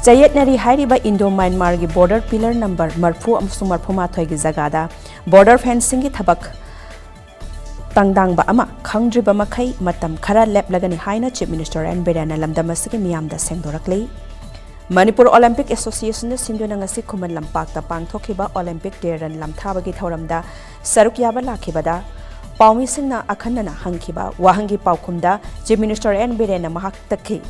Chayetnariba Indo Myanmar की border pillar number marfu amsung marfumathoi की जगह border fencing की थबक तंगदांग बा खंगद्रिब मखै मतम खरा लेप्लगनी हाइना चीफ मिनिस्टर एन बिरेन लमदमस की मियामदा सेंगदोरकले मणिपुर ओलंपिक एसोसिएशन सिंधुना ngasi खुमन लंपाकता पांगथोखिबा ओलंपिक डेरन लमथाबगी थौरमदा सरुक याबा लाखिबदा पाउमी सिंगना अखन्नना हंखिबा वाहंगी पाउखुमदा चीफ मिनिस्टर एन बिरेन महाक्तखि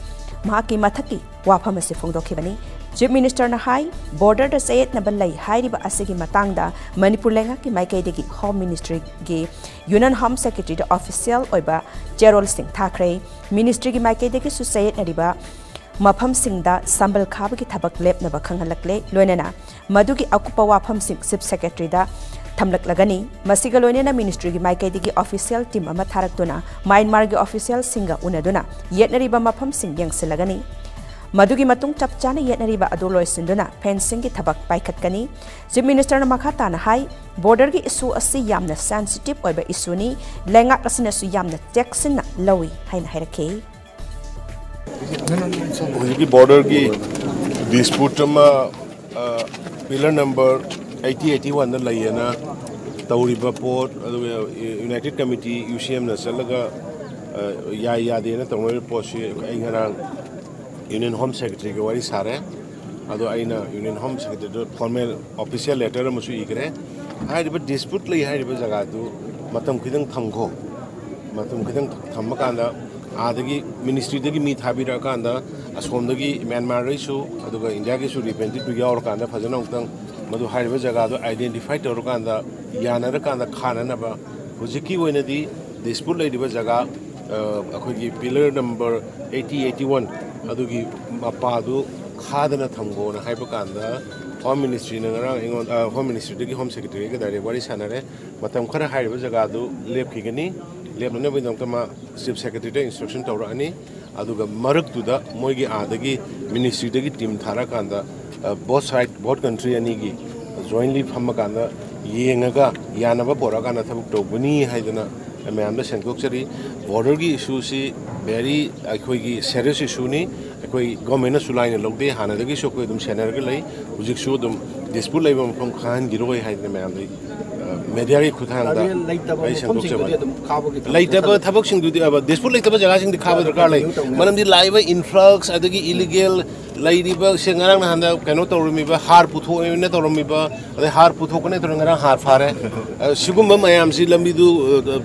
महाकी मथकी वाफम से फोंदोखिबनी चीफ मिनिस्टर ना हाई बॉर्डर द चयेतनब लई हाइरिबा असिगी मतंगदा मणिपुर लेंगा की माइकैदगी होम मिनिस्ट्री गे यूनियन होम सेक्रेटरी द ऑफिशियल ओइबा जेरोल सिंह थाखरे मिनिस्ट्री की माइकैदगी सु चयेतनरिबा मफम सिंगदा संबल खाबगी थबक लेपनब खंगहलकले लोइनना मदुगी अकुपा वाफम सिंह चीफ सेक्रेटरी दा थमलकलगनी मसिगा लोइनना मिनिस्ट्री की माइकैदगी ऑफिशियल टीम अमा थारक्तुना म्यांमार की ऑफिशियल सिंगा उनदुना येतनरिबा मफम सिंह यंगसिलगनी मधुगी मतुंग चपचाना येतनरिबा अदु लोइसिंदुना फेंसिंग की थबक पाइखतकनी चीफ मिनिस्टर ना मखाताना हाई बॉर्डर की इशू असि यामना सेंसिटिव ओइबा इशूनी लेंगाक असिनसु यामना चेक्सिना लवी हाइना हाइरखे की बॉर्डर की डिस्प्यूट पिलर नंबर 8081 दा लैयना तौरिबा पोर्ट यूनाइटेड कमिटी यूसीएम ना चलगा यादेना तौर पोस्ट यूनियन होम सेक्रेटरी के वारी सारे अदो आइना union home secretary formal official letter मसु इकरे हाइरिबा डिस्प्यूट लई हाइरिबा जगह दु मतम खिदंग थंगो मतम खिदंग थमकांदा आदगी मिनिस्ट्री दगी मी थाबिरा कांदा असोमदगी म्यांमार रइसु अदुगा इंडिया के सु रिप्रेजेंटेटिव यावर कांदा फजना उक्तंग मदु हाइरिबा जगह दु आइडेंटिफाई तौर कांदा यानर कांदा खाननबा हुजिकी ओइनदी डिस्प्यूट लइरिबा जगह अखोगी पिलर नंबर 8081 अदुगी मपादु खादना थंगोना हाइबा कांदा होम मिनिस्ट्री नगरा होम मिनिस्ट्री की होम सेक्रेटरी के डायरेक्ट वारी सानरे मतम खरा हाइबा जगह दु लेपखिगनी लेपने बिदमतमा चीफ सेक्रेटरी इंस्ट्रक्शन तौरनी अदुगा मरकतुदा मोइगी आदगी मिनिस्ट्री दगी टीम थारा कांदा बोथ साइड बोथ कंट्री अनी की जॉइंटली फम कांदा येंगा यानबा पोरा कांदा थबुक तौबनी हाइदना मैम सेंकोचरी बॉर्डर की इशू से वेरी अखोगी सीरियस इशू नहीं अखोई गवर्नमेंट सुलाइन लौदे हानदगी सो कोई सेनर के लई हुजिकसु डिस्प्यूट लेब मफम खान गिरोय हाइदना मैम मीडिया की खुथांगदा लाइटब थबक सिंगदुदी अब डिस्प्यूट लेतब जगह सिंग खाब दरकार लई मनमदि लाइव इन्फ्लक्स अदगी इलीगल लाइरिबा सेंगरांग हांदा कनो तौरमिबा हार पुथोयने तौरमिबा अदे हार पुथोकने तौरंगरा हार फारे सिगुम मयाम सि लंबिदु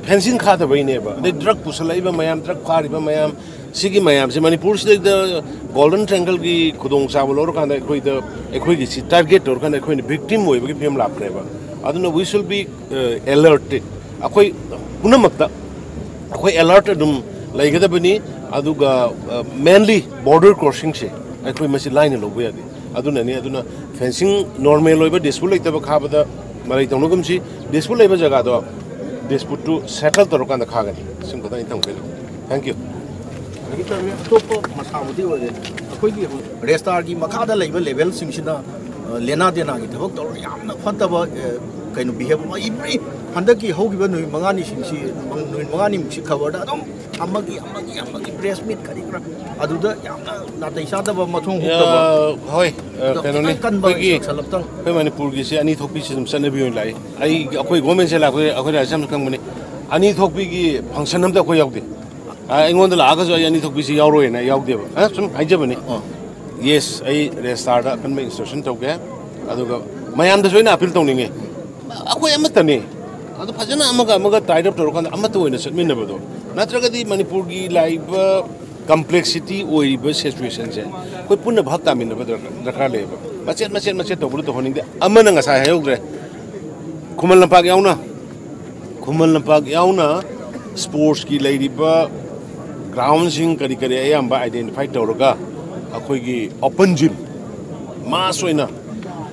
फेंसिंग खादबैनेबा अदे ड्रग पुसलाइबा मयाम ड्रग फारिबा मयाम सिगी मयाम से मणिपुर से गोल्डन ट्रायंगल की खुदोंग चाब लौर कांदा अखोई की टारगेट तौर कांदा अखोई विक्टिम होइबगी फिल्म लापनेबा अदुना वी शुड बी अलर्टेड अखोई पुनमक्ता अखोई अलर्ट अदुम लैगदबनी अदुगा मेनली बॉर्डर क्रॉसिंग से अखोई मसी लाइन लौबो यादे अदुनानी अदुना फेंसिंग नॉर्मल ओइबा डिस्प्यूट लेतब खाबदा मरै तौनगुमसी डिस्प्यूट लेबा जगह दो डिस्प्यूट टू सेटल तौर कांदा खागनी सिंगदा इंतम केलो थैंक यू तो मसामुदी ओदे अखोई रेस्टार की मखादा लेबल लेवल सिंगसिना लेना देना की थबक तौर यामना फतबा कइनो बिहेव इब्री हंदकी होगिबा नुई मंगानी सिंगसी नुई मंगानी मुक्सी खबर दा दम अमगी प्रेस मीट करिकरा अदुदा यामना नातै सादबा मथों हुतबा होय कनोनी कोगी कोइ मणिपुर की से अनि थोपी सिस्टम सनबी होय लाई आई अखोई गवर्नमेंट से लाखोई अखोई राजम खंगमने अनि थोपी की फंक्शन हमदा कोई यावदे आइंगोंद लागाजो अनि थोपी से यावरोयना यावदेबा सुम हाइजबने येस आई रेस्टार्ट कन्बे इंस्ट्रक्शन तौगे अदुगा मयाम द सोइना अपील तौनिंगे अखोई अमतने अदु फजना अमगा टाइड अप तौर कांदा अमत ओइना सटमिनबदो नत्रगदी मणिपुर की लाइव कम्प्लेक्सिटी ओइबा सिचुएशन से कोई पुनः भाग तामिनबा दरकार लेबा मचेत तौबुर तो होनिंगे अमना ngasa हायोग्रे खुमल लंपाक याउना स्पोर्ट्स की लाइरिबा ग्राउंड सिंग करी अयंबा आइडेंटिफाई तौरगा अखोई की ओपन जिम मास ओइना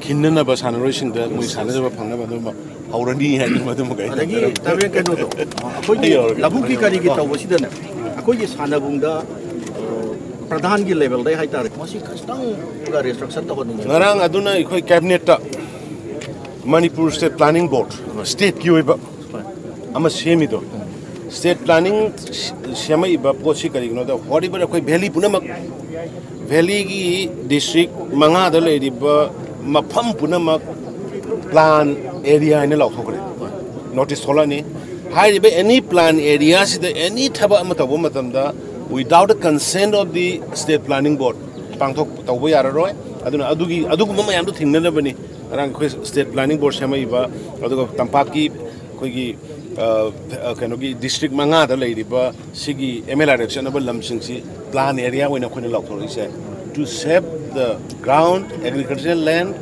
खिन्ननबा सानरोइसिंगदा मुइ सानजबा फंगनबा हौरनी है मदम गय अदगी तबे कनो तो अखोई लबुकी करी की तौबसिदने अखोई की सानबुंगदा प्रधान की लेवल दे हाइतार मसी खस्तंग गा रिस्ट्रिक्शन तो होनी नरांग अदुना अखोई cabinet Manipur state planning board state की ओइबा अमा सेमिदो स्टेट प्लानिंग सेमइबा पोसी करिगनो द हरिबा अखोई भैली पुनमक valley gi district manga da leiriba mafam punamak plan area ina lauthokre notice tholani haribe any plan area sida any thaba ama tabu matamda without the consent of the state planning board pangthok tawba yararoi aduna adugu mayam do thingnabani arang khoi state planning board samaiba aduga tampaki khoigi kanogi district manga da leiriba sigi ML election aba lamsingsi plan area wena khoi lauthori se to save the ground agricultural land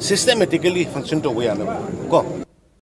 systematically function to we ko